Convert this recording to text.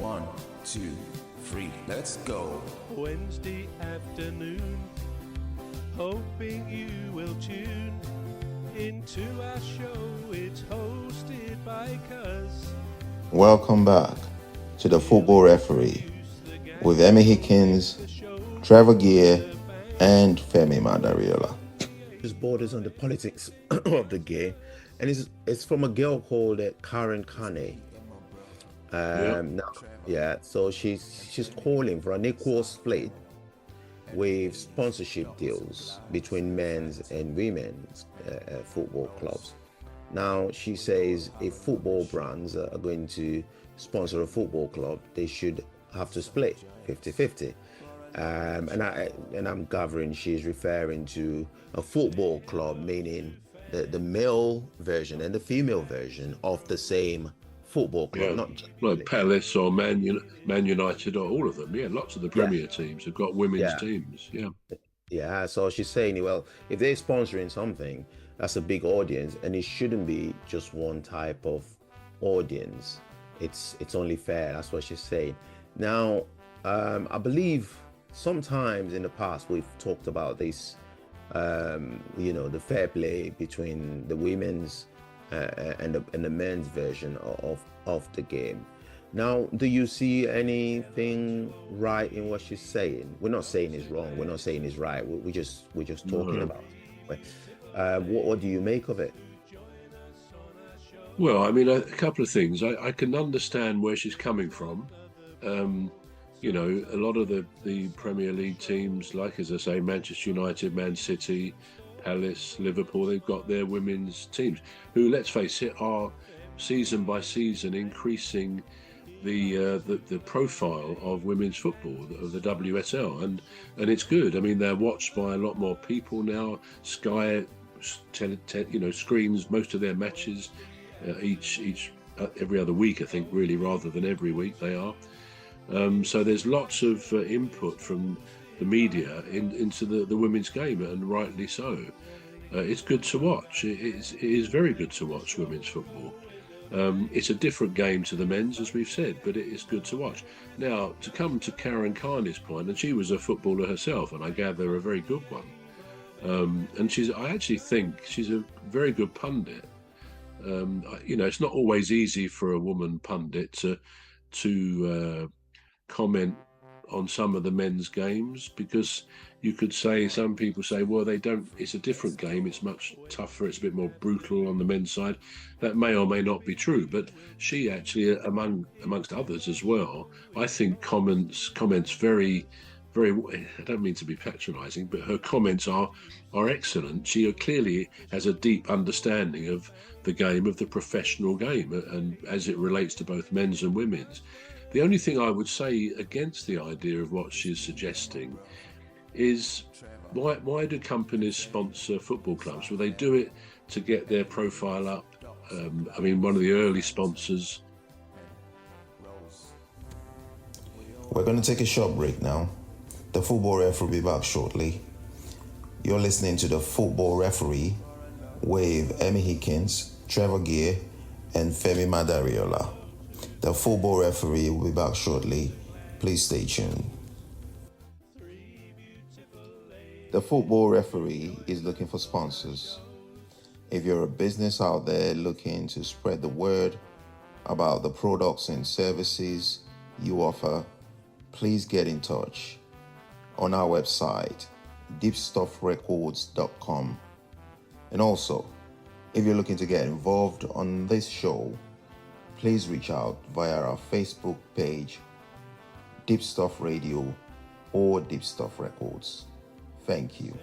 1, 2, 3, let's go. Wednesday afternoon, hoping you will tune into our show. It's hosted by Cuz. Welcome back to the Football Referee with Emmy Hikins, Trevor and Femi Madariola. This borders on the politics of the game, and it's from a girl called Karen Kane. So she's calling for an equal split with sponsorship deals between men's and women's football clubs. Now, she says if football brands are going to sponsor a football club, they should have to split 50-50. And I'm gathering she's referring to a football club, meaning the male version and the female version of the same football club, not just like Palace or Man United or all of them. Yeah, lots of the Premier teams have got women's teams. Yeah, so she's saying, well, if they're sponsoring something, that's a big audience, and it shouldn't be just one type of audience. It's only fair. That's what she's saying. Now, I believe sometimes in the past we've talked about this, the fair play between the women's and the men's version of the game. Now, do you see anything right in what she's saying? We're not saying it's wrong. We're not saying it's right. We're just talking about it. What do you make of it? Well, I mean, a couple of things. I can understand where she's coming from. A lot of the Premier League teams, like, as I say, Manchester United, Man City, Palace, Liverpool, they've got their women's teams who, let's face it, are season by season increasing the profile of women's football, of the WSL, and it's good. I mean, they're watched by a lot more people now. Sky screens most of their matches every other week, I think, really, rather than every week they are. So there's lots of input from the media into the women's game, and rightly so. It's good to watch. It is very good to watch women's football. It's a different game to the men's, as we've said, but it is good to watch. Now, to come to Karen Carney's point, and she was a footballer herself, and I gather a very good one. And I actually think she's a very good pundit. It's not always easy for a woman pundit to comment on some of the men's games, because you could say, some people say, well, it's a different game, it's much tougher, it's a bit more brutal on the men's side. That may or may not be true, but she actually, amongst others as well, I think comments very, very, I don't mean to be patronizing, but her comments are excellent. She clearly has a deep understanding of the game, of the professional game, and as it relates to both men's and women's. The only thing I would say against the idea of what she's suggesting is, why do companies sponsor football clubs? Well, they do it to get their profile up. One of the early sponsors. We're going to take a short break now. The Football Referee will be back shortly. You're listening to the Football Referee with Emmy Hikins, Trevor and Femi Madariola. The Football Referee will be back shortly. Please stay tuned. The Football Referee is looking for sponsors. If you're a business out there looking to spread the word about the products and services you offer, please get in touch on our website, deepstuffrecords.com. And also, if you're looking to get involved on this show, please reach out via our Facebook page, Deep Stuff Radio or Deep Stuff Records. Thank you.